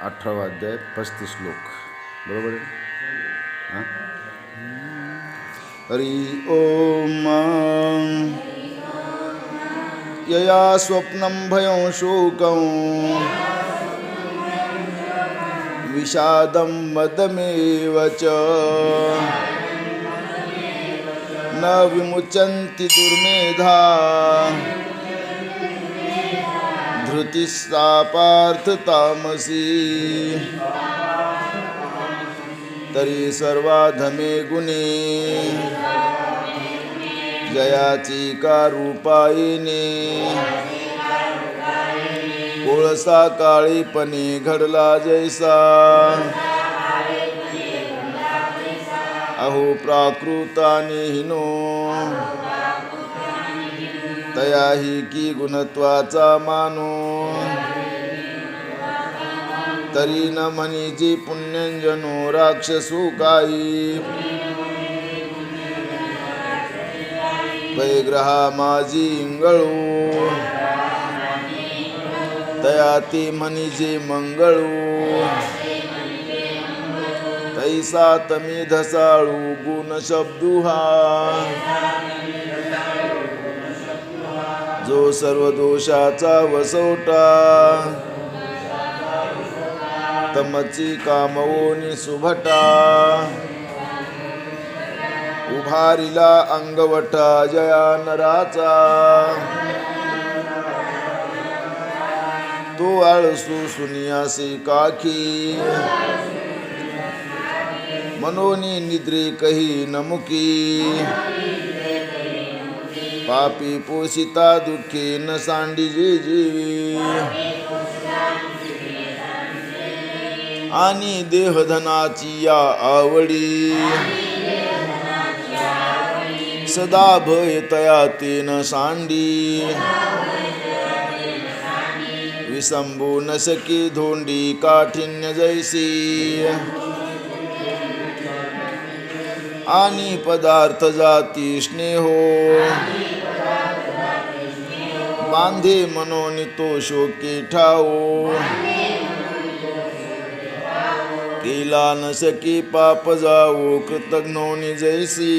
18वा अध्याय 35 श्लोक बरोबर आहे हां. हरि ओम. यया स्वप्नं भयं शोकं विषादं मदमेव च न विमुच्यन्ति दुर्मेधा धृतिस्सा पार्थ तामसी. तरी सर्वाधमे गुणे जयाची का रूपायिने कोळसा काळीपणे घडला जैसा अहो प्राकृताने हिनो तयाही की गुणत्वाचा मानो. तरी न म्हणीची पुण्यंजनो राक्षसू काही पैग्रहा माझी इंगळू तया ती म्हणीचे मंगळू. तैसा तमी धसाळू गुण शब्दुहा जो सर्व दोषाचा वसवटा तमची कामवोनी सुभटा. उभारिला अंगवटा जया नराचा तो आळसू सुनियासी काखी मनोनी निद्रे कही नमुकी. पापी पोषिता दुःखे न सांडिजे जीवी आणि देहधनाची या आवडी सदा भय तया तेन सांडी. विसंबू न सकी धोंडी काठिन्य जैसी आणि पदार्थ जाती स्नेहो बांधे मनोनी तो शोके ठाओ. केला न सकी पाप जाओ कृतज्ञोनी जैसी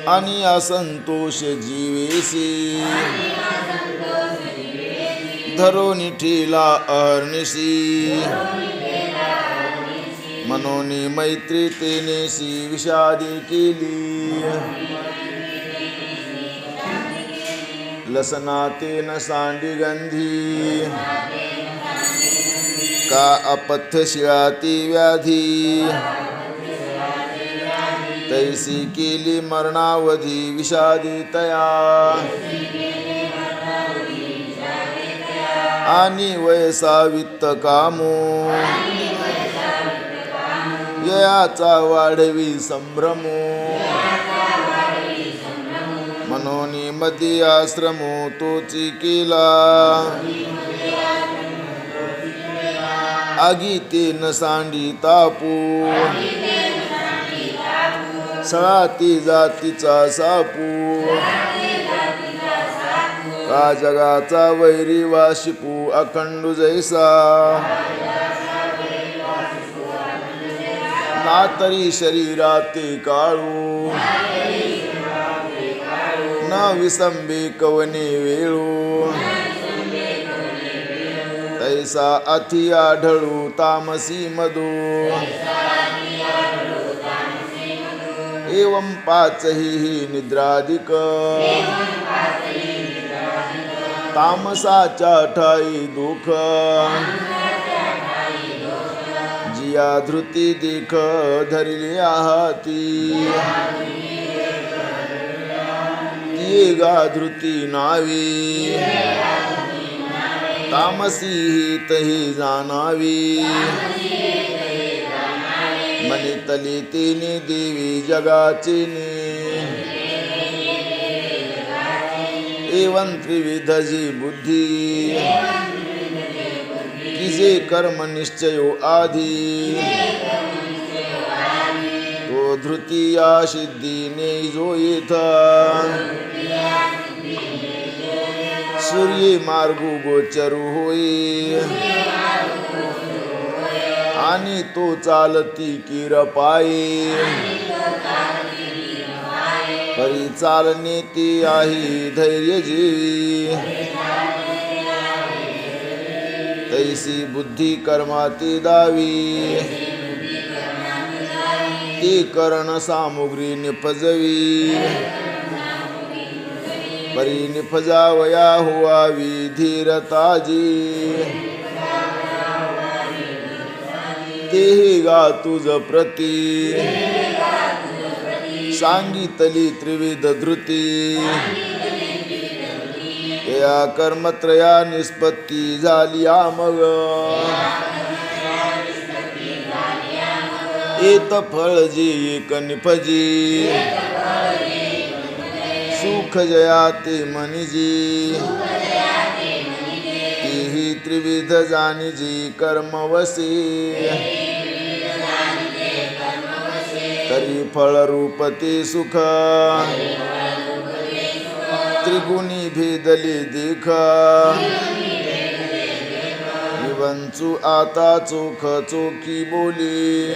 आणि असंतोष जीवेसी धरोनी ठेला अहर्निशी. मनोनी मैत्री तेनेसी विषादी केली लसना तेन सांडी गंधी का अपथ्य शिळाती व्याधी. तैसी केली मरणावधी विषादी तया आणि वयसा वित्त कामो ययाचा वाढवी संभ्रमो. मनोनी मध्ये आश्रमो तोची केला आगी ते न सांडी तापू. सळाती जातीचा सापू का जगाचा वैरी वाशिपू अखंडू जैसा. ना तरी शरीराते काळू न विसंबे कवने वेळू. तैसा अति आढळू तामसी मधू एवं पाचही ही निद्राधिक तामसाच्या ठाई दुःख. जिया धृती देख धरिले आहाती तिये गा धृती नावी तामसी ही तही जाणावी. मनितली तिने देवी जगाची एवं त्रिविध जी बुद्धी किजे कर्म निश्चयो आधी. तो धृतीया सिद्धीने जो येथ सूर्ये मार्गू गोचरू होई आणि तो चालती किर पायी परी चालणे ती आहे धैर्य जीवी तैसी बुद्धी कर्माती दावी ती करण सामुग्री निपजवी परी निपजावया हुवावी धीरताजी तेही गा तुझ प्रती सांगितली त्रिविध धृती या कर्मत्रया निष्पत्ती झाली मग एत फळ जी एक निपजी सुख जया ते मनिजी तीही त्रिविध जानिजी कर्मवसी तरी फळ रूपते सुख त्रिगुणी भेदले देख विवंचू आता चोख चोखी बोली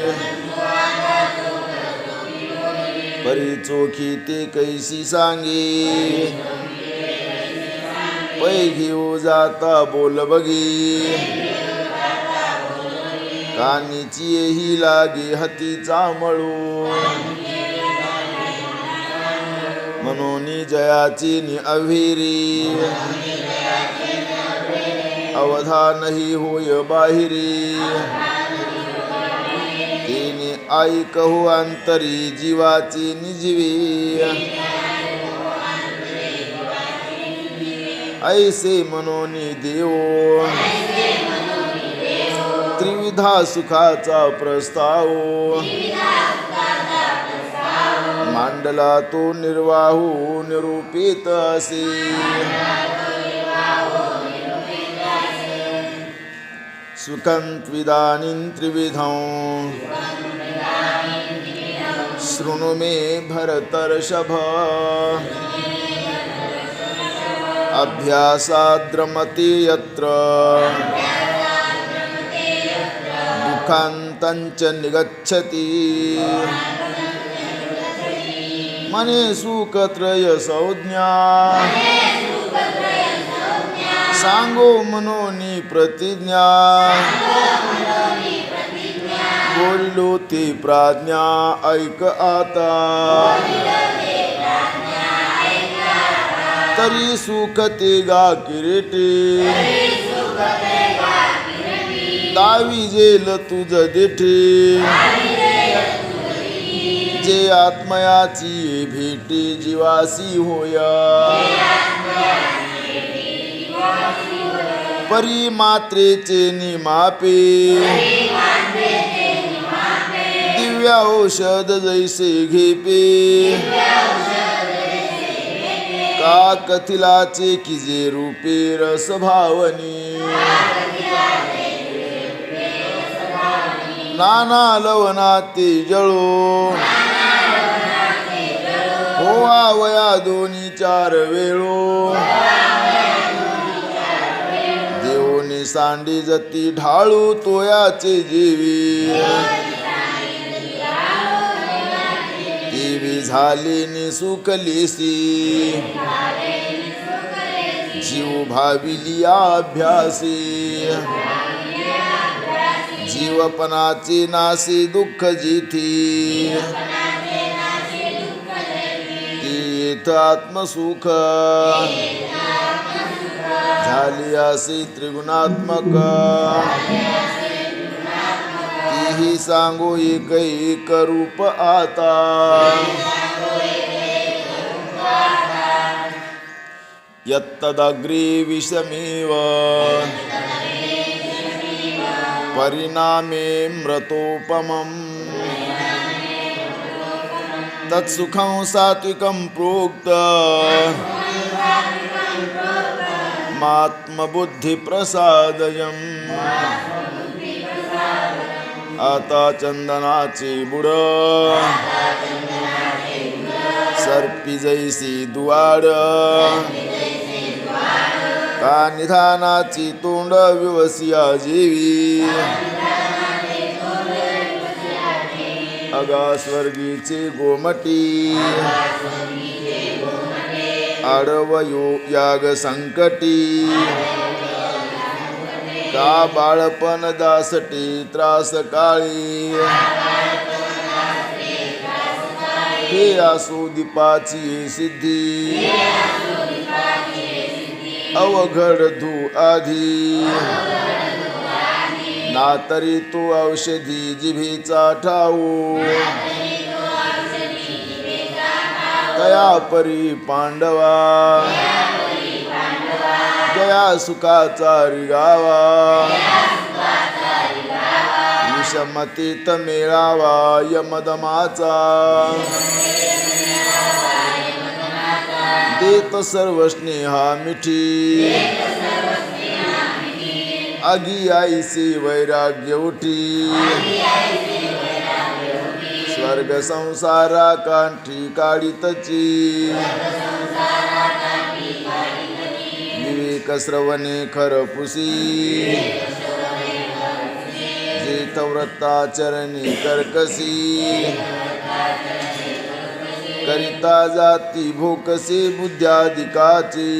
परी चोखी ते कैसी सांगी पै घेऊ जाता बोल बगी कानीची ही लागे हतीचा मळू मनोनी जयाची नि अविरी अवधानही होय बाहिरी तिने आई कहू अंतरी जीवाची निजीवी ऐसे मनोनी देव त्रिविधा सुखाचा प्रस्ताव मांडला तो निर्वाहू निरूपित असे सुखं त्विदानीं त्रिविधं शृणु मे भरतर्षभ अभ्यासाद्रमते यत्र दुःखान्तञ्च निगच्छति मने सुखत्रय संज्ञा सांगो मनोनी प्रतिज्ञा बोलिलो ती प्राज्ञा ऐक आता तरी सुख ते गा किरीटी दावी जेल तुझ देठी जे आत्मयाची भेटी जीवासी होया परी मात्रेचे निमापे दिव्या औषध जैसे घेपे का कथिलाचे की जे रूपे रस भावनी नाना लवनाते जळो होवा वया दोन्ही चार वेळो देवोनी सांडी जती ढाळू तोयाचे जीवी देवी झाली नि सुखलेसी जीव भाविली अभ्यासी जीवपणाचे नासी दुःख जिथी तीथ आत्मसुख झाली असे त्रिगुणात्मक तीही सांगो एक एक रूप आता यत्तदग्रे विषमेव परिणामे मृतोपमम् तत्सुखं सात्विकं प्रोक्त मात्मबुद्धिप्रसादयम् आता चंदनाचे बुड सर्पी जैसी दुवाड का निधानाची तोंड विवसिया जेवी अगा स्वर्गीचे गोमटी आडवयो याग संकटी का बाळपण दासटी त्रास काळी हे असो दीपाची सिद्धी अवघड धू आधी ना तरी तो औषधी जिभेचा ठाऊ तया परी पांडवा जया सुखाचा रिगावा विषमतीत मेळावा यमदमाचा देत सर्व स्नेहा मिठी आगी आईसी वैराग्य उठी स्वर्ग संसारा कांठी काढितची विवेक श्रवणे खरपुसी जेथ व्रताचरणी कर्कसी करिता जाती भोकसे बुद्ध्याधिकाची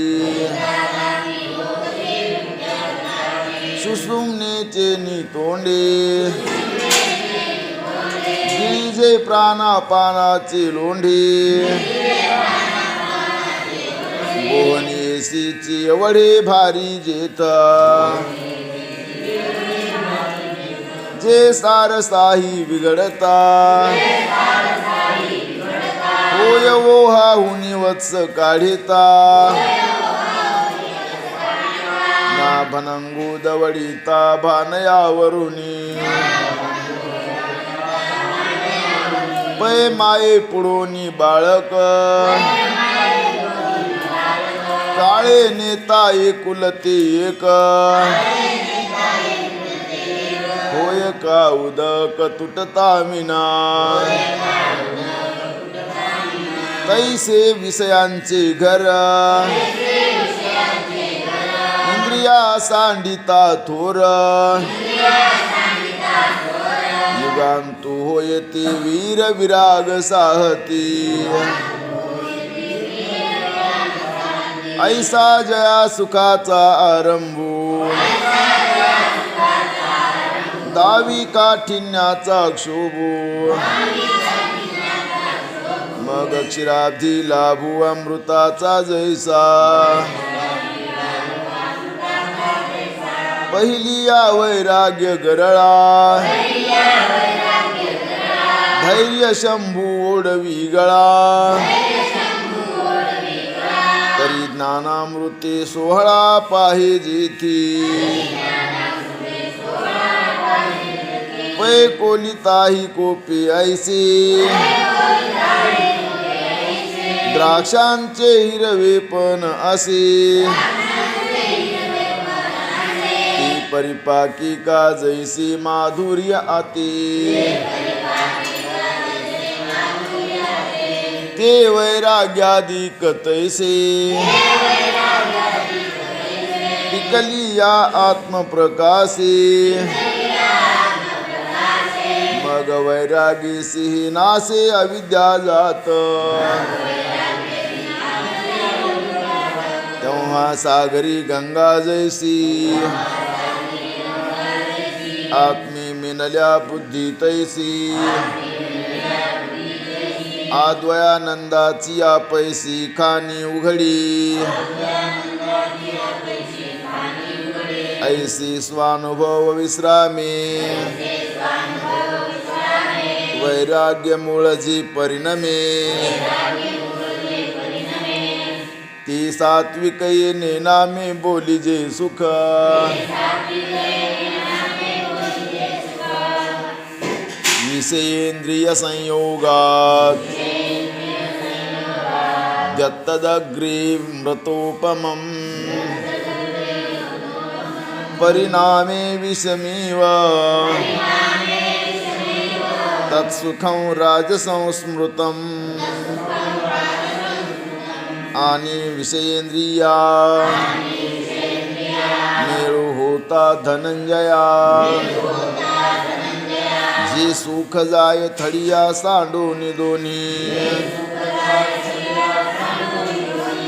सुषुम्नेचे नितोंडे गिरिजे प्राणापानाचे लोंढे बोहनेसीची वडे भारी जेथ जे सारसाही बिघडता होय ओहाहुनी वत्स काढिता ना भनंगू दवडिता भानयावरुनी पै माये पुढोनी बाळक काळे नेता एकुलते एक होय का उदक तुटता मिना तैसे विषयांचे घर इंद्रिया सांडिता थोर युगांतू होयते वीर विराग साहती ऐसा जया सुखाचा आरंभू दावी काठिन्याचा क्षोभू मग क्षीराब्धी लाभू अमृताचा जैसा पहिली या वैराग्य गरळा धैर्य शंभू ओढवी गळा तरी ज्ञानामृते सोहळा पाहिजे ती पै कोलिताही कोपे ऐसे द्राक्षांचे हिरवे पण असे ती परिपाकी का जैसी माधुर्य आते ते वैराग्यादिक तैसे पिकली या आत्मप्रकाशे मग वैरागी सिंह नासे अविद्या जात तेव्हा सागरी गंगा जैसी आत्मी मिनल्या बुद्धी तैसी आद्वयानंदाची पैसी खानी उघडी ऐसी स्वानुभव विश्रामे वैराग्य मूळजी परिणमे ती सात्विक येणे नामे बोलिजे सुख विषयेंद्रिय संयोगात यत्तदग्रे मृतोपमम् परिणामे विषमेव तत्सुखं राजसंस्मृतम् आणि विषयेंद्रिया होता धनंजया जे सुख जाय थडिया सांडून दोन्ही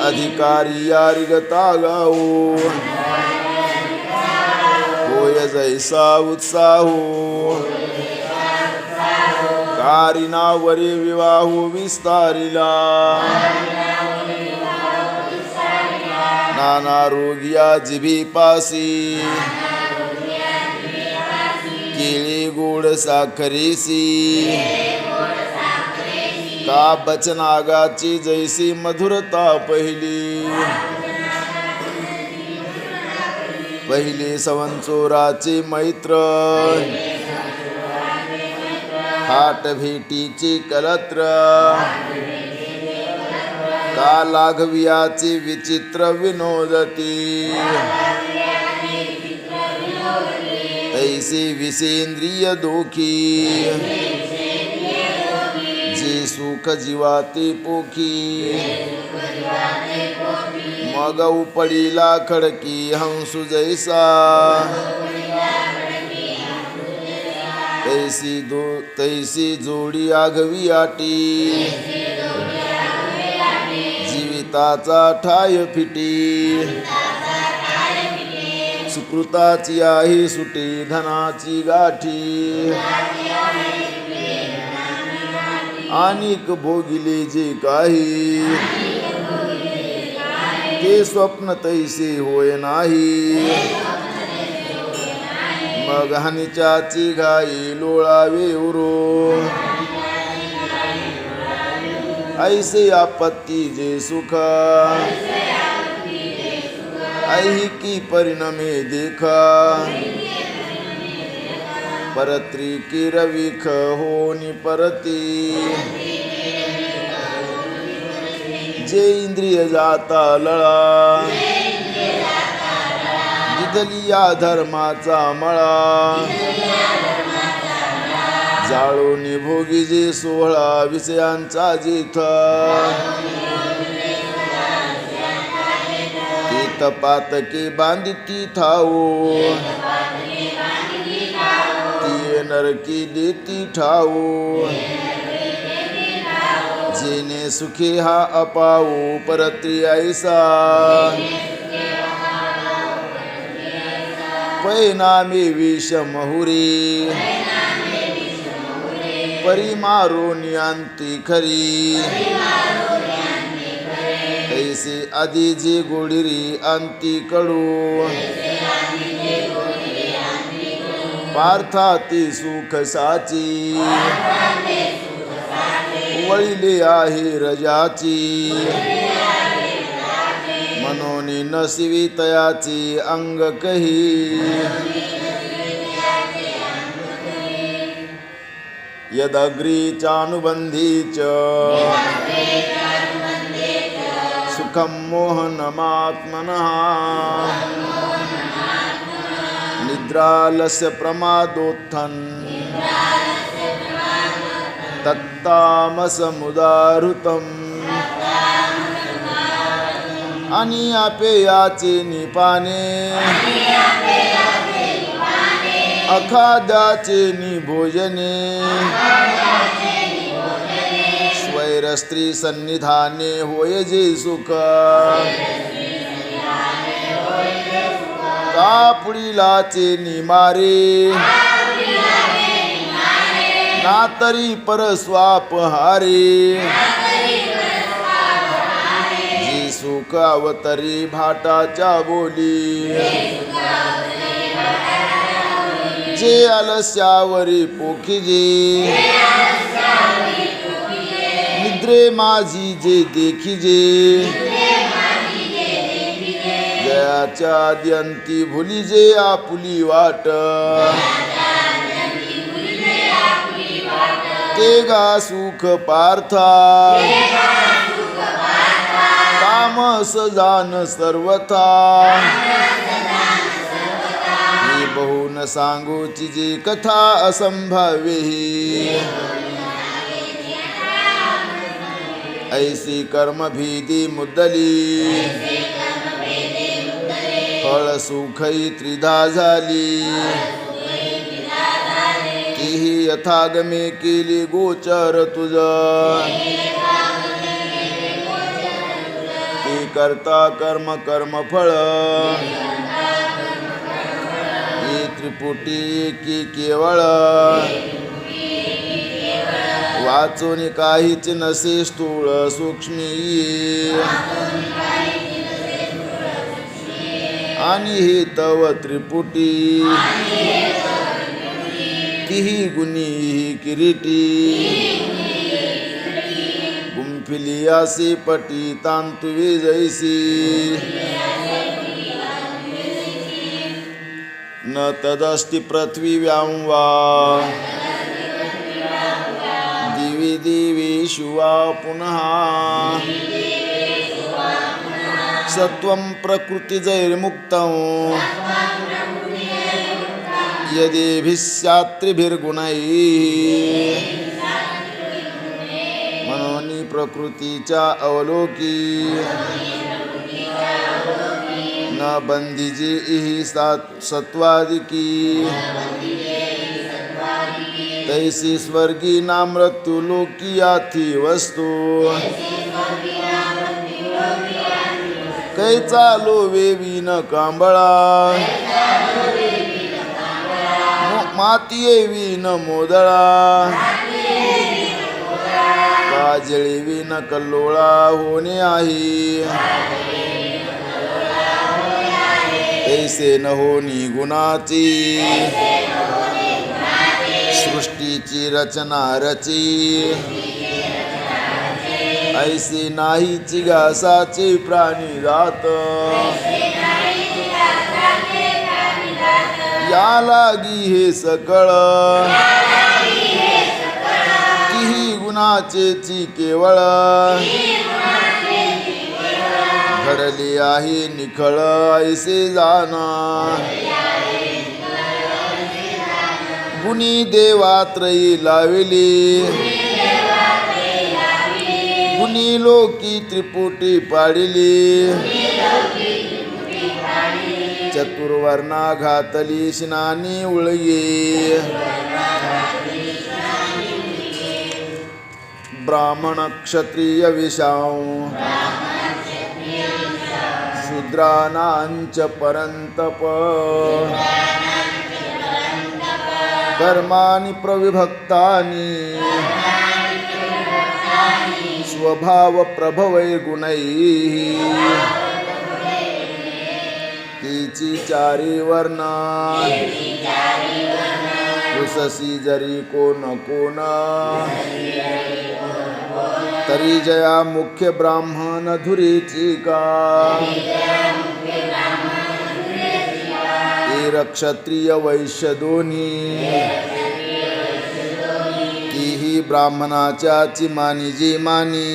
अधिकारी यारिगता गाऊ होय जैसा उत्साहो कारिनावरी विवाहू विस्तारिला नाना रोगिया जिभीपासी केळी गोड साखरेसी का बचनागाची जैसी मधुरता पहिली सवंचोराचे मैत्र हाट भेटीची कलत्र का लाघवियाची विचित्र विनोदती तैसे विसेंद्रिय दोखी जे सुख जीवाती पोखी मग उपडीला खडकी हंसू जैसा तैसी जोडी आघवी आटी जीविताचा ठाय फिटी सुकृताची आहे सुटी धनाची गाठी अनेक भोगिले जे काही ते स्वप्न तैसे होय नाही मग हानीच्याची घाई लोळावे उरो ऐसे आपत्ती जे सुख ऐहिकी परिणमे देखा परत्री की रविख होनी परती जे इंद्रिय जाता लळा जिथली या धर्माचा मळा जाळून भोगी जे सोहळा विषयांचा जिथ ती तपातकी बांधिती थाऊ ती नरकी देती ठाऊ जेने सुखे हा अपाऊ परत्री ऐसा पैनामे विषमहुरी परिमारो नियांती खरी तैसे आधी जे गोडिरी अंती कडू पार्थाती सुख साची वळिले आहे रजाची मनोनी नसिवी तयाची अंग कही यदग्रीचानुबंधीच सुखं मोहनमात्मनः निद्रालस्य प्रमादोत्थन् तत्तामसमुदाहृतम् आणि अपेयाचे निपाने अखाद्याचे निभोजने स्वैर स्त्री सन्निधाने होय जे सुख कापुडीलाचे निमारे नातरी परस्वाप हारे जी सुख अवतरी भाटाच्या बोली जे आलस्यावरी पोखीजे निद्रे माझी जे देखीजे जयाच्या आद्यंती भुली जे आपुली वाट ते गा सुख पार्था तामस जान सर्वथा ही बहुन सांगोची जी कथा असंभाव्य ऐसी कर्म भीती मुद्दली फळ सुखई त्रिधा झाली तीही यथागमे केली गोचर तुझ ती करता कर्म कर्मफळ ही त्रिपुटी की केवळ वाचून काहीच नसे स्थूळ सूक्ष्मी आणि हे तव त्रिपुटी तिही गुणी किरीटी गुंफिलियासी पटी तांतुवे जैसी न तदस्ति पृथ्वी व्यावा दिवी दिवी शिवा पुनः सत्वं प्रकृतिजैर्मुक्तं यदेभिः स्यात्त्रिभिर्गुणैः मनोनी प्रकृतीच्या अवलोकी न बंधीजी इहि सत्वादिकी तैसी स्वर्गी ना मृत्युलोकी याथी वस्तू कै चालो वेवी न कांबळा माती येवी न मोदळा काजळीवी न कल्लोळा होणे आहे तैसे न होनी गुणाची सृष्टीची रचना रची ऐसे नाही चिगासाचे प्राणी जात या लागी हे सकळ तिही गुणाचे ची केवळ घडले आहे निखळ ऐसे जाना गुणी देवात्रयी लाविली गुणी लोकी त्रिपुटी पाडिली चतुर्वर्णा घातली स्नानी उळये ब्राह्मण क्षत्रिय विषाव शूद्राणांच परंतप कर्माणि प्रविभक्तानि स्वभाव प्रभवैर्गुणैः तीची चारी वर्ण उससी जरी कोण कोण तरी जया मुख्य ब्राह्मण धुरीची का एर क्षत्रिय वैश्य दोन्ही तीही ब्राह्मणाच्या मानी जी मानी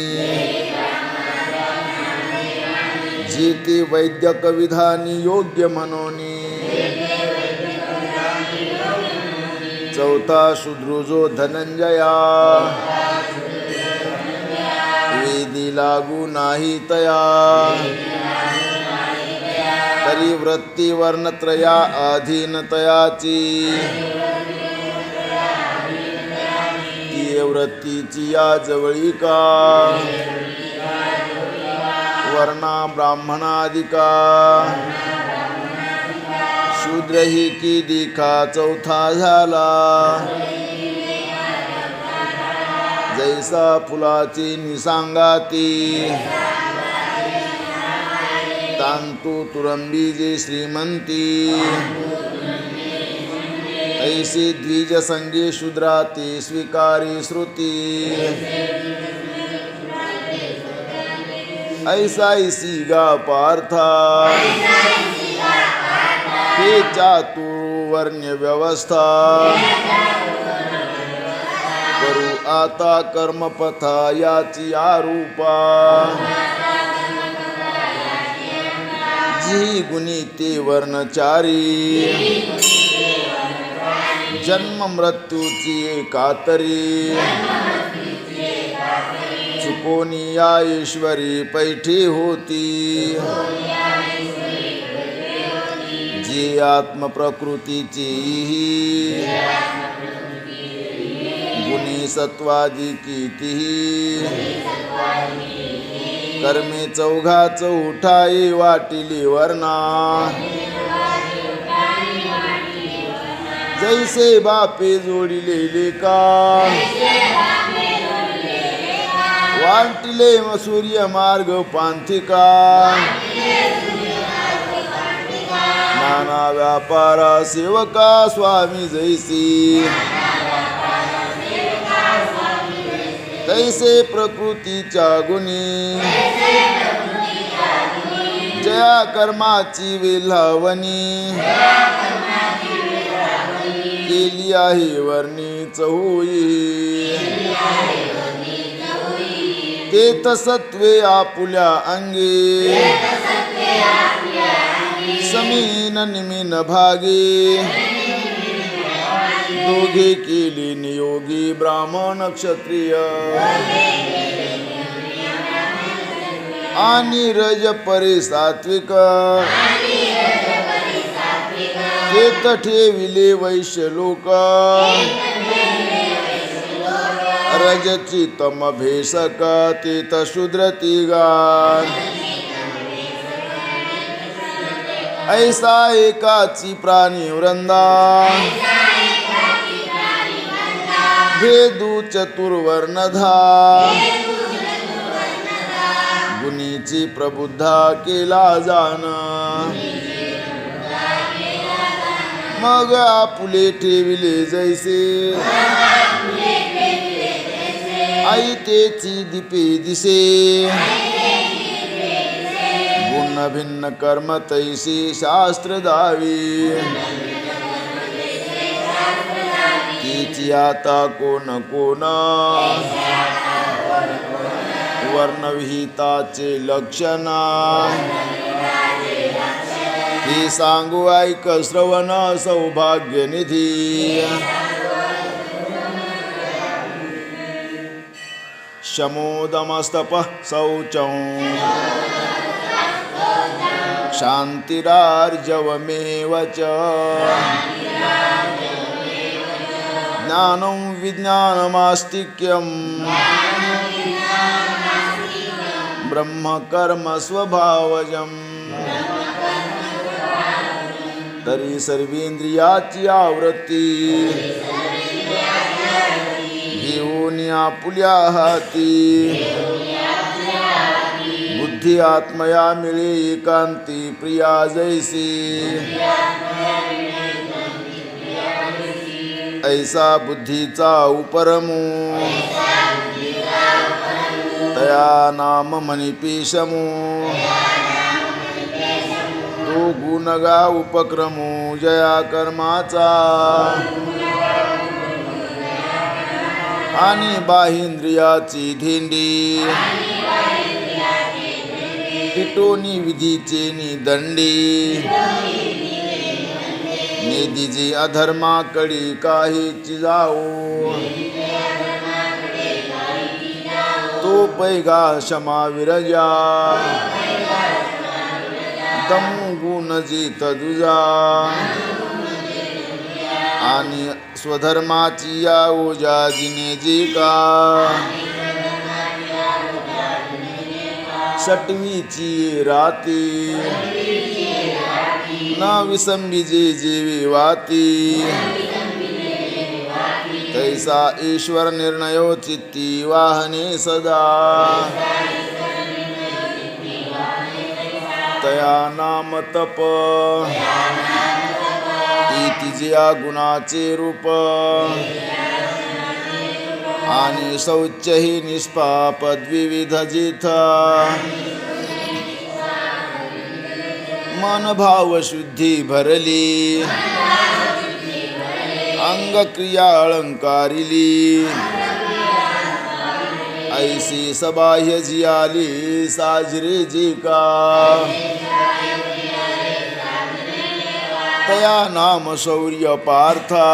जी ती वैद्यक विधानी योग्य म्हणोनी चौथा शूद्रुजो धनंजया वेदी लागू नाही तया तरी वृत्ती वर्णत्रया अधीनतयाची ती वृत्तीची या जवळिका वर्णा ब्राह्मणादिका शूद्र ही की दिखा चौथा झाला जैसा फुलाची निसांगाती तांतू तुरंबी जे श्रीमंती ऐसी द्विज संगी शूद्राती स्वीकारी श्रुती ऐसा इसी गा पार्था हे चातुर्वर्ण्य व्यवस्था करू आता कर्मपथा याची आरूपा जी गुणी ते वर्णचारी जन्म मृत्यूची एकातरी चुकोनी या ईश्वरी पैठी होती आत्मप्रकृतीची गुणी सत्वादी कितीही कर्मे चौघाच उठाई वाटिली वर्णा जैसे बापे जोडिलेले का वाटिले सूर्य मार्ग पांथिका नाना व्यापारा सेवका स्वामी जैसी तैसे प्रकृतीच्या गुणी जया कर्माची वेल्हावणी केली आहे वर्णीच होई ते तसत्वे आपुल्या अंगे समीन निमीन भागे दोघे केली नियोगी ब्राह्मण क्षत्रिय आणि रज परे सात्विक तेत ठेविले वैश्य लोक रजची तम भेसक तेत शूद्र तिगार ऐसा एकाची प्राणी वृंदा भेदू चतुर्वर्णधा गुणीची प्रबुद्धा केला जाण मग आपुले ठेविले जैसे आई तेची दीपे दिसे गुण भिन्न कर्म तैसी शास्त्र दावी तिची आता कोण कोण वर्णविहिताचे लक्षण हे सांगू ऐक श्रवण सौभाग्य निधी शमोदमस्तप शौचं शान्तिरार्जवमेव च ज्ञानं विज्ञानमास्तिक्यं ब्रह्मकर्म स्वभावजम् तरी सर्वेंद्रियाची आवृत्ती घेऊन आपुल्या हाती बुद्धी आत्मया मिळे एकांती प्रिया जैसी ऐसा बुद्धीचा उपरमू तया नाम मणिपेशमू तो गुणगा उपक्रमू जया कर्माचा आणि बाहिंद्रियाची धेंडी पिटोनी विधीचे निदंडी नेदीजी अधर्माकडी काहीची जाओ तो पैगा क्षमा विरजा तमू गुण जित दुजा आणि स्वधर्माची या ओजा जिने जी का षटवीची राती न विसंबीजे जीवी वाती तैसा ईश्वर निर्णयो चित्ती वाहने सदा तया नाम तप तिजिया गुणाचे रूप आणि शौच ही निष्पाप द्विविध जिथ मन भाव शुद्धी भरली अंग क्रिया अलंकारिली ऐसी सबाह्य जियाली साजरे जी का तया नाम शौर्य पार्था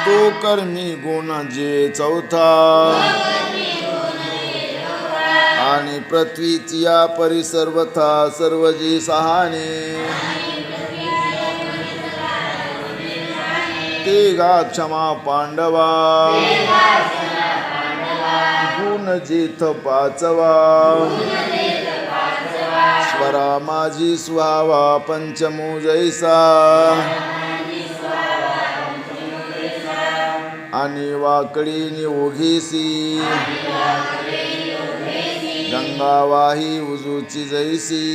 तो कर्मी गुण जे चौथा आणि पृथ्वीची या परिसर्वथा सर्वजी सहाने ते गा क्षमा पांडवा गुण जेथ पाचवा स्वरा माझी स्वावा पंचमू जैसा आणि वाकडी ओघीसी गंगा वाही उजूची जैसी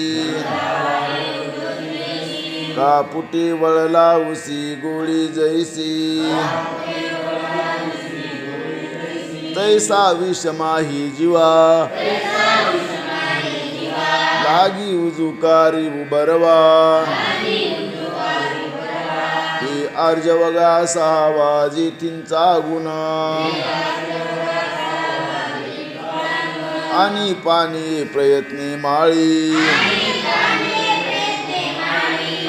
कापुटी वळला उसी गोळी जैसी तैसा विषमाही जीवा लागी उजुकारी उबरवा हे अर्जवगा सहावा जेथींचा गुण आणि पाणी प्रयत्ने माळी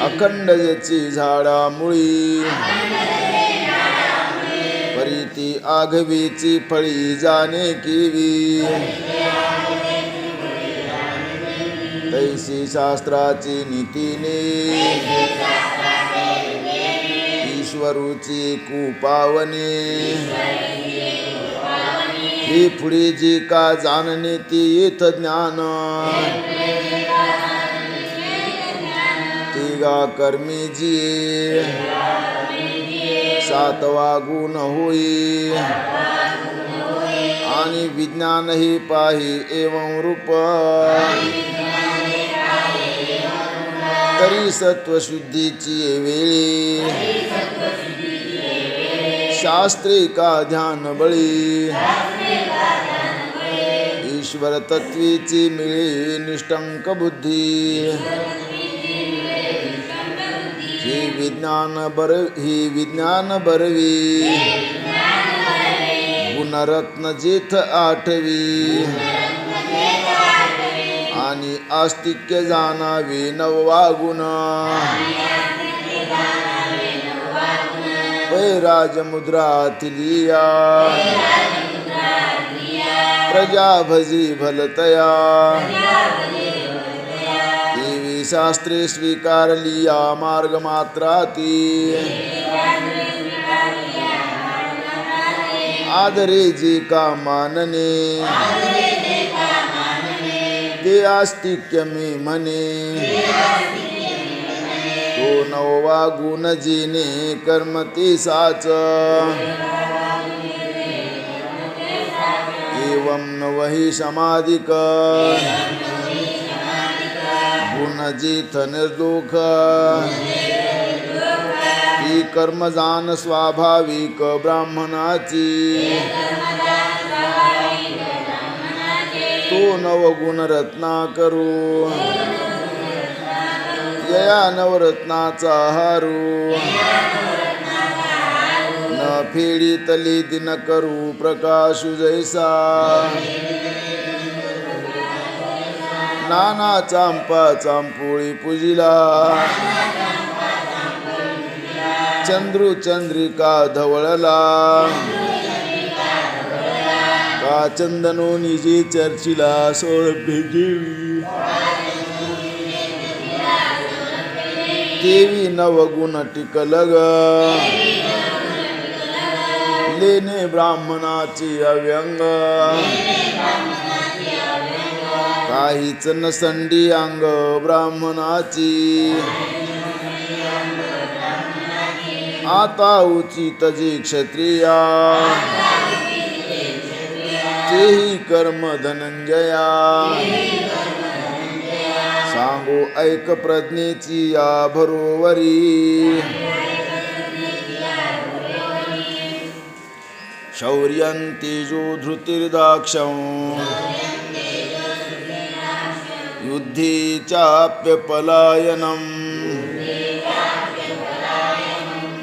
अखंड ज्याची झाडा मुळी परीती आघवीची फळी जाणे किवी तैसी शास्त्राची नीतीने ईश्वरूची कुपावने ही पुढे जी का जाणणे ती येत ज्ञान तिगा कर्मी जी सातवा गुण होई आणि विज्ञान ही पाही एवं रूप तरी सत्वशुद्धीची वेळी शास्त्री का ध्यान बळी ईश्वर तत्वीची मिळी निष्ठंक बुद्धी ही विज्ञान बरवी गुणरत्न जेथ आठवी आणि आस्तिक्य जाणावी नववा गुण वैराजमुद्रातिलिया प्रजाभजी भलतया देवी शास्त्रे स्वीकारलिया मार्ग मात्राती आदरे जी का मानने ते आस्तिक्य मी म्हणे तो नववा गुण जिने कर्म ते साच एवं नवहि समाधिक गुण जिथ निर्दोष ही कर्मजान स्वाभाविक ब्राह्मणाची तो नवगुण रत्ना करू यया नवरत्नाचा हारू न फेडी तली दिन करू प्रकाशु जैसा नाना चांपा चांपोळी पूजिला चंद्रू चंद्रिका धवळला का चंदनो निजे चर्चिला सौरभ्य देवी देवी नवगुण टिकलग लेने ब्राह्मणाची अव्यंग काहीच नसंडी अंग ब्राह्मणाची आता उचित जी क्षत्रिया तेही कर्म धनंजया सांगो ऐक प्रज्ञेची या भरोवरी शौर्यं तेजो धृतिर्दाक्षं युद्धे चाप्यपलायनं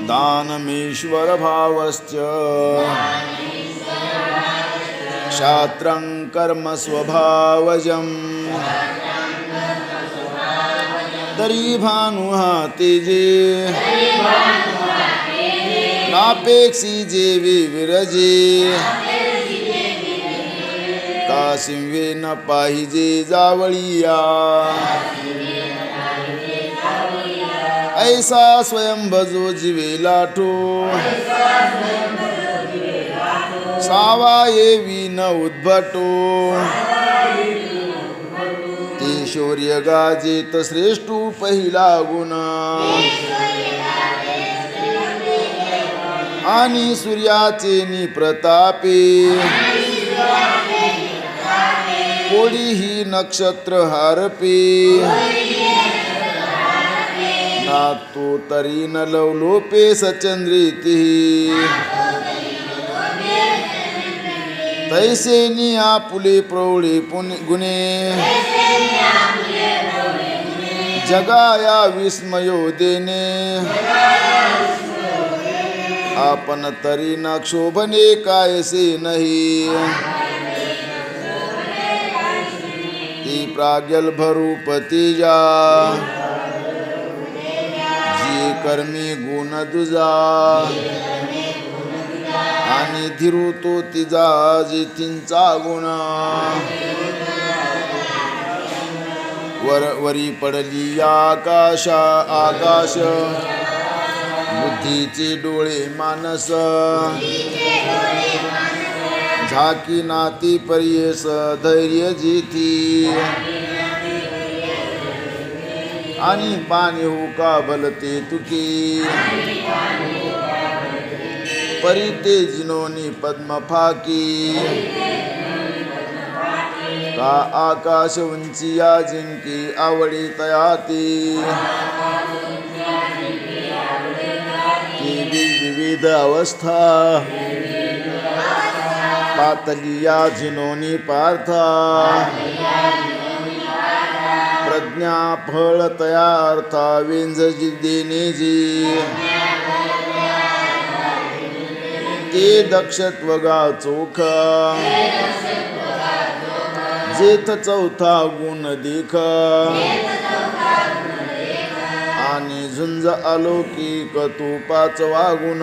दानमीश्वर भावश्च क्षात्रं कर्म स्वभावजं तरी भानुहा तेजे नापेक्षी जे विरजे आसिंवे न पाहिजे जावळिया ऐसा स्वयंभजो जिवे लाठो सावा येवी न उद्भटो ते शौर्य गाजेत श्रेष्ठू पहिला गुण आणि सूर्याचे निप्रतापे कोडीही नक्षत्र हारपे ना तो तरी न लवलोपे सचंद्रिती तैसे नि आपुले प्रौढे गुणे जगाया विस्मयो देणे आपण तरी न क्षोभने कायसे नाही ती प्राग्यल भरूपती जा जी कर्मी गुण दुजा आणि धीरू तो तिचा जितींचा गुण वरी पडली आकाश बुद्धीचे डोळे मानस झाकी नाती पर्यस धैर्य जिथी आणि पाणी हुका भलते तुकी परिते जिनोनी पद्म फाकी का आकाश उंचिया जिंकी आवडी तयाती विविध अवस्था पातलिया जिनोनी पार्था प्रज्ञा फळ तया अर्था वेंज देणे जी ते दक्षत्व गा चोख जेथ चौथा गुण देख आणि झुंज अलौकिक तो पाचवा गुण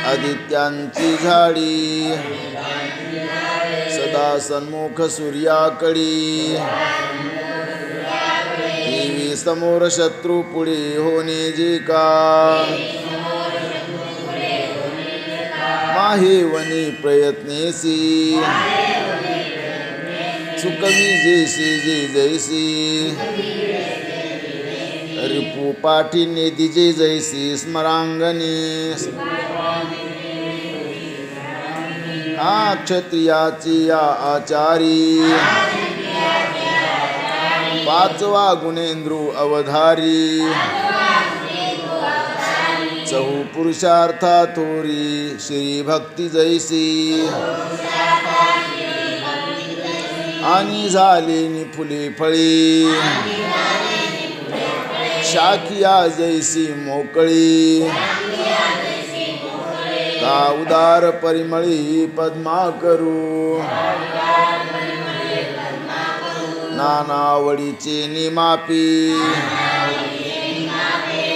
आदित्यांची झाडी सदा सन्मुख सूर्याकडी देवी समोर शत्रू पुढे होणे जे का माहेवनी प्रयत्नेसी चुकवी जैसी जे जैसी रिपू पाठी नेदी जे जैसी स्मरांगणी हा क्षत्रियाची या आचारी पाचवा गुणेंद्रू अवधारी चहू पुरुषार्था थोरी श्री भक्ती जैसी आणि झाली फुले फळी शाखिया जैसी मोकळी का उदार परिमळी पद्मा करू नानावडीचे निमापी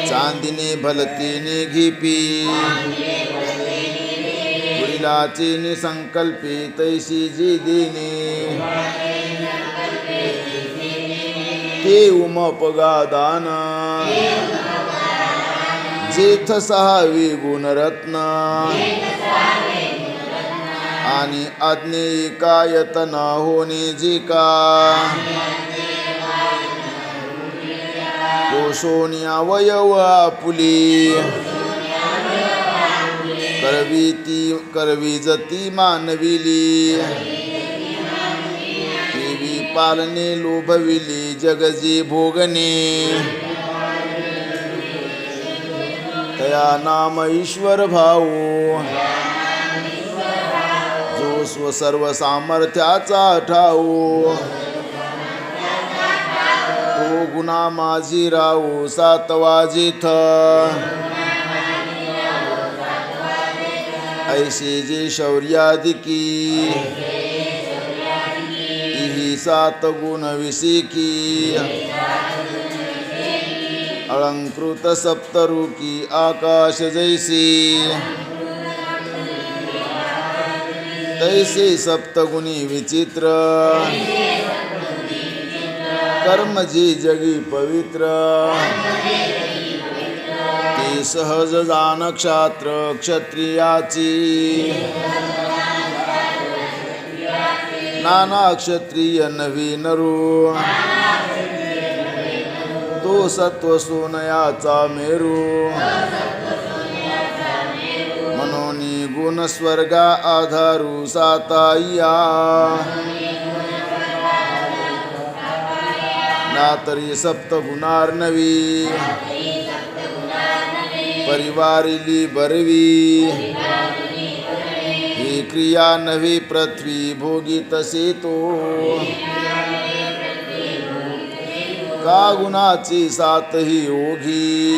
चांदीने भलतीने घिपी पुढीलाचे निसंकल्पी तैशी जी देणे ते उमपगा दान जेथ सहावी गुणरत्न आणि आज्ञेयिकायतन होणे जे का कोशोनी अवयव आपुली करवी जती मानविली देवी पालने लोभविली जगजे भोगणे तया नाम ईश्वर भाऊ जो सर्व सामर्थ्याचा ठाऊ तो गुणा माझी राहू सातवा जिथ ऐसे जे शौर्याधिकी इही सात गुण विसिकी अलंकृत सप्तरुकी आकाश जैसी तैसे सप्तगुणी विचित्र कर्म जी जगी पवित्र ती सहज जाण क्षात्र क्षत्रियाची नाना क्षत्रिय नवीन रू तो सत्व सोनयाचा मेरू मनोनी गुण स्वर्गा आधारू साताया ना तरी सप्तगुणार्णवी परिवारिली बरवी ही क्रिया नवी पृथ्वी भोगी तसे तो का गुणाची सातही ओघी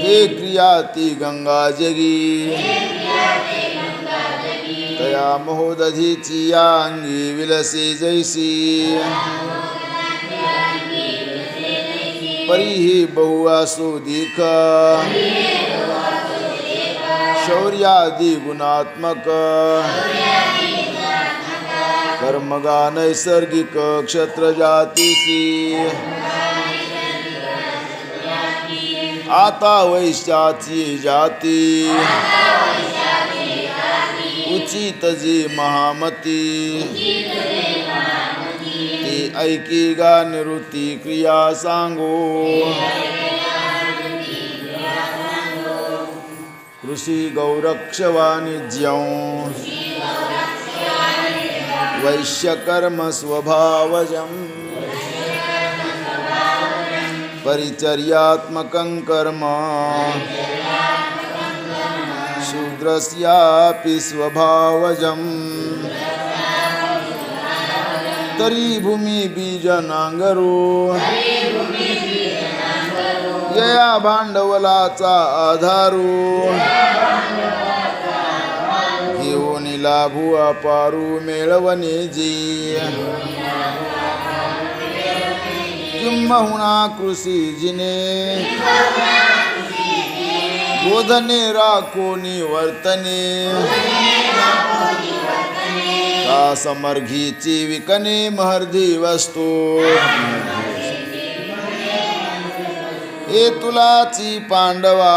हे क्रिया ती गंगा जगी तया महोदधीची या अंगी विलसे जैसी परिही बहुआसो दीख शौर्यादि गुणात्मक कर्मगा नैसर्गिक क्षत्र जातीसी आता वैश्याची जाती उचित जी महामती ती ऐकी गा निवृत्ती क्रिया सांगो कृषी गौरक्ष वाणिज्यं वैश्यकर्म स्वभावजं परिचर्यात्मकं कर्म शूद्रस्यापि स्वभावजं तरी भूमी बीजनांगरो यया भांडवलाचा आधारू घेऊन लाभू अपारू मेळवणे जी किंबहुना कृषी जिने बोधने राखो निवर्तने का समर्घीची विकने महर्धी वस्तू हे तुलाची पांडवा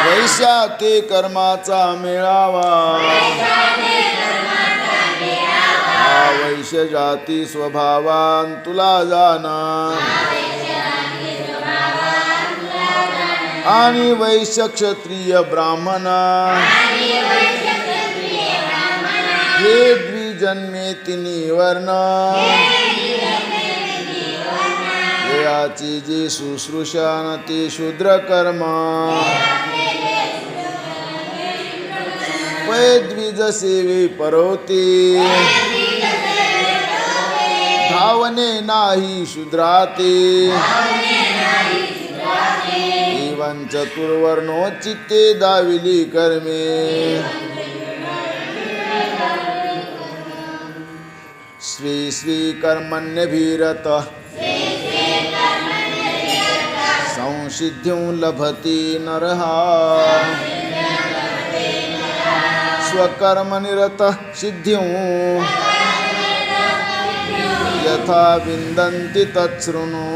वैश्या ते कर्माचा मेळावा हा वैश्य जाती स्वभावान तुला जाना आणि वैश्य क्षत्रिय ब्राह्मण हे द्विजन्मे तिन्ही वर्ण याची जी शुश्रूषा ती शूद्र कर्म पै द्विज सेवे परवती धावने नाही शूद्राते एवं चतुर्वर्णो चित्ते दाविली कर्मे स्वी स्वी कर्मण्यभिरत संसिद्धिं लभति नरः स्वकर्मनिरतः सिद्धिं यथा विन्दन्ति तच्छृणु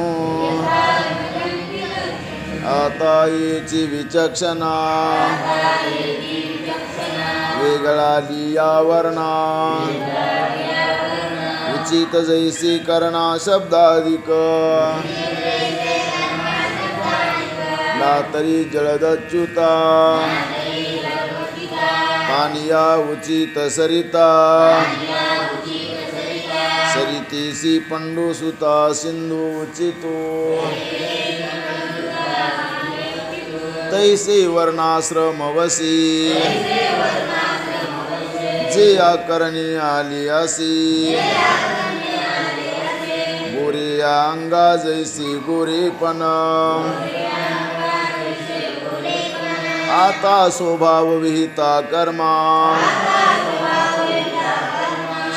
आता येची विचक्षणा वेगळा लिया वर्णा उचित जैसी कर्णा शब्दाधिक तरी जलदच्युता पानिया उचित सरिता सरितीसी पंडुसुता सिंधु उचितो तैसे वर्णाश्रमवसी जे आकरणी आली असी गोरे अंगा जैसी गोरेपण आता स्वभाव विहिता कर्मा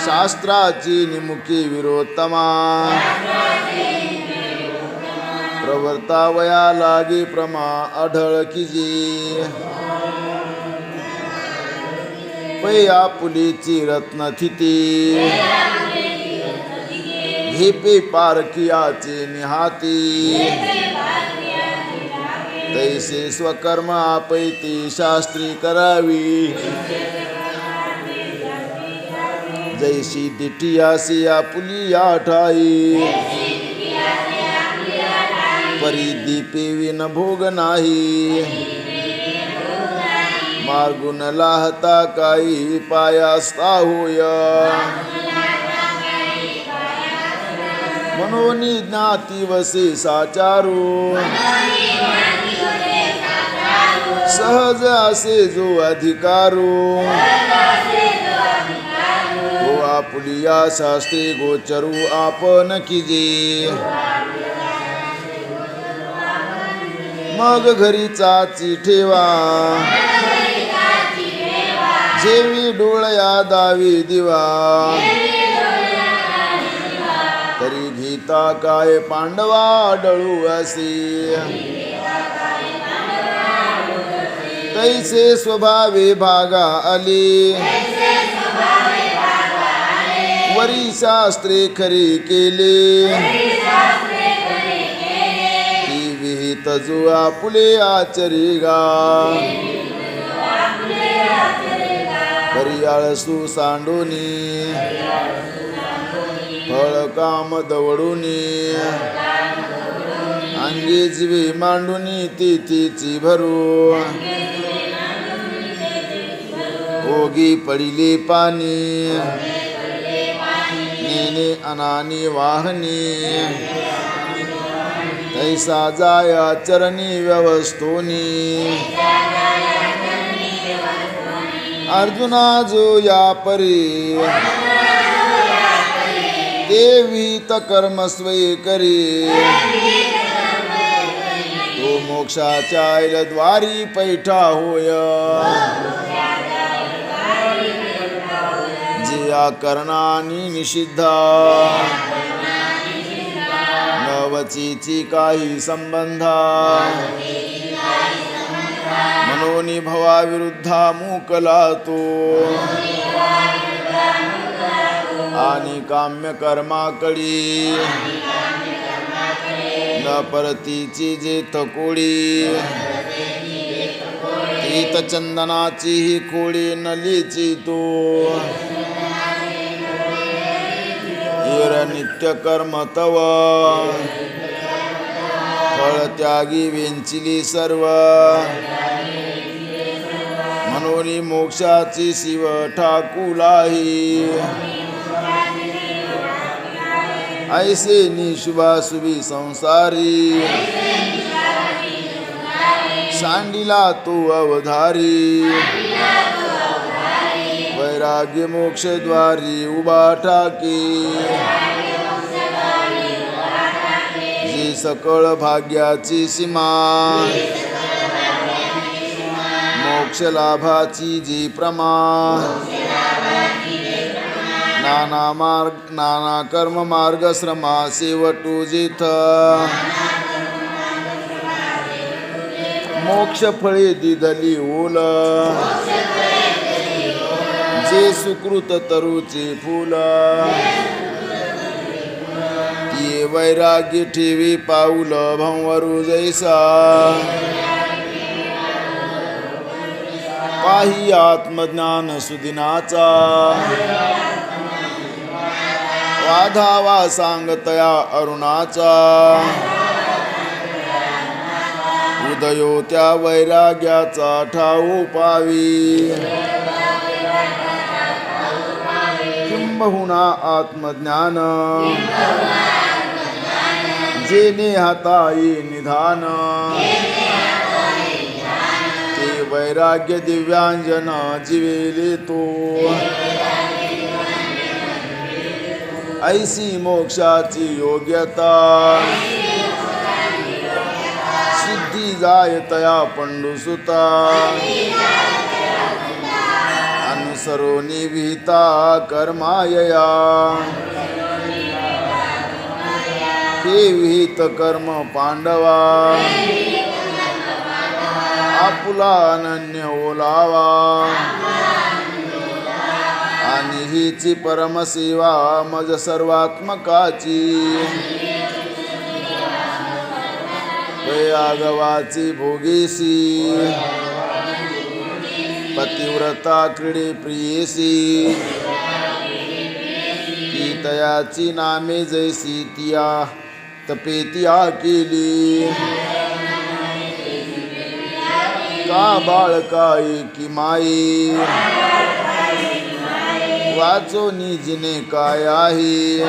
शास्त्राची निमुखी विरोत्तमा प्रवर्तावया लागी प्रमा आढळ की जी पै आपुलीची रत्न थिती घेपे पारखियाचे निहाती तैसे स्वकर्म आपैती शास्त्री करावी जैसी दिठियासी आपुलिया ठाई परी दीपे विन भोग नाही मार्गुन लाहता काही पायास्ता होय मनोनी ज्ञाती वसे साचारू सहज असे जो अधिकारू हो आपुलिया शास्त्री गोचरू आपण किजे मग घरी चाची ठेवा जेवी डोळया दावी दिवा तरी गीता काय पांडवा डळू असे तैसे स्वभावे भागा आले वरी शास्त्रे खरे केले ती विहित जो आपुले आचरी गा हरियाळसू सांडोनी फळ काम दवडूनी अंगी जीवे मांडूनी तिथीची भरू ओगी पडिले पाणी नेने अनानी वाहनी तैसा जाया चरणी व्यवस्थोनी अर्जुना जो या परी देवी कर्म स्वये करी तो मोक्षाच्या द्वारी पैठा होय जिया करणानी निषिद्धा नवचीची काही संबंधा मनोनी भवा विरुद्धा मुकला तो आणि काम्य कर्माकडी न परतीची जे थकोडी तीत चंदनाची ही खोडी नलीची तो हिर नित्य कर्म तव फळ त्यागी वेंचिली सर्व मनोनी मोक्षाची शिव ठाकुलाही ऐसे निशुभाशुभी संसारी सांडिला तो अवधारी वैराग्य मोक्ष द्वारी उभा ठाके जी सकळ भाग्याची सीमा मोक्ष लाभाची जी प्रमा नाना कर्म मार्ग श्रमा शेवटू जिथ मोक्ष फळे दिदली ओल जे सुकृत तरुचे फूल ये वैराग्य ठेवी पाऊल भंवरू जैसा पाही आत्मज्ञान सुदिनाचा वाधावा सांगतया अरुणाचा उदयो त्या वैराग्याचा ठाऊ पावी किंबहुना आत्मज्ञान जेने हाताई निधान ते वैराग्य दिव्यांजन जीवेले तो ऐसी मोक्षाची योग्यता सिद्धी जायतया पंडुसुता अनुसरोनी विहिता कर्मायया हे विहित कर्म पांडवा आपुला अनन्य ओलावा आणि हीची परमसेवा मज सर्वात्मकाची आगवाची भोगेसी पतिव्रता क्रीडे प्रियेसी की तयाची नामे जैसी तिया तपेतिया केली का बाळकाई की माई वाचो निजने काय आहे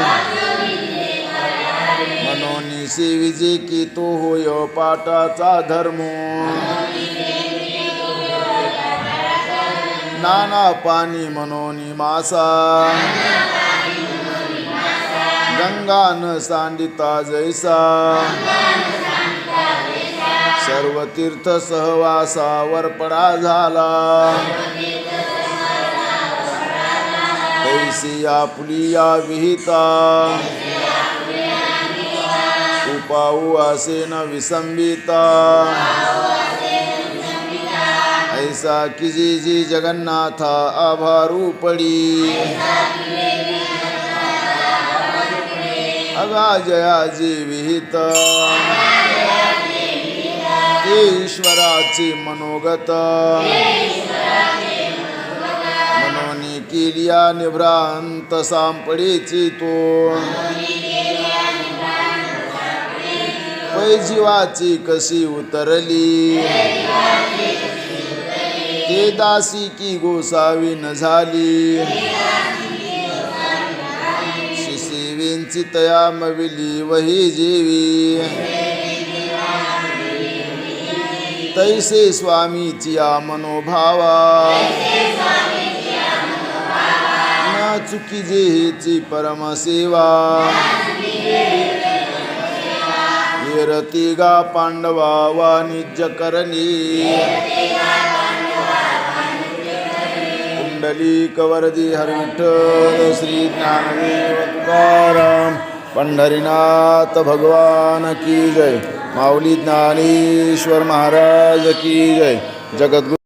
मनोनी सेविजे की तो होय पाठाचा धर्म नाना पाणी मनोनी मासा गंगा न सांडिता जैसा सर्व तीर्थ सहवासावर पडा झाला तैसी आपुली या विहिता उपाऊ असे न विसंबिता ऐसा की जी जगन्नाथा आभारू पडी अगा जयाजी विहित ते ईश्वराची मनोगत मनोनी केलिया निभ्रांत सांपडीची तो पै जीवाची कशी उतरली ते दासी की गोसावी न झाली शिशिवींची तया मविली वही जीवी तैसे स्वामीची या मनोभावा न चुकी जेहीची परमसेवा विरतिगा पांडवा वाणिज्य करणी कुंडली कवरदी हरिविठ्ठल श्री ज्ञानदेव तुकाराम पंढरीनाथ भगवान की जय माऊली ज्ञानेश्वर महाराज की जय जगद्गुरु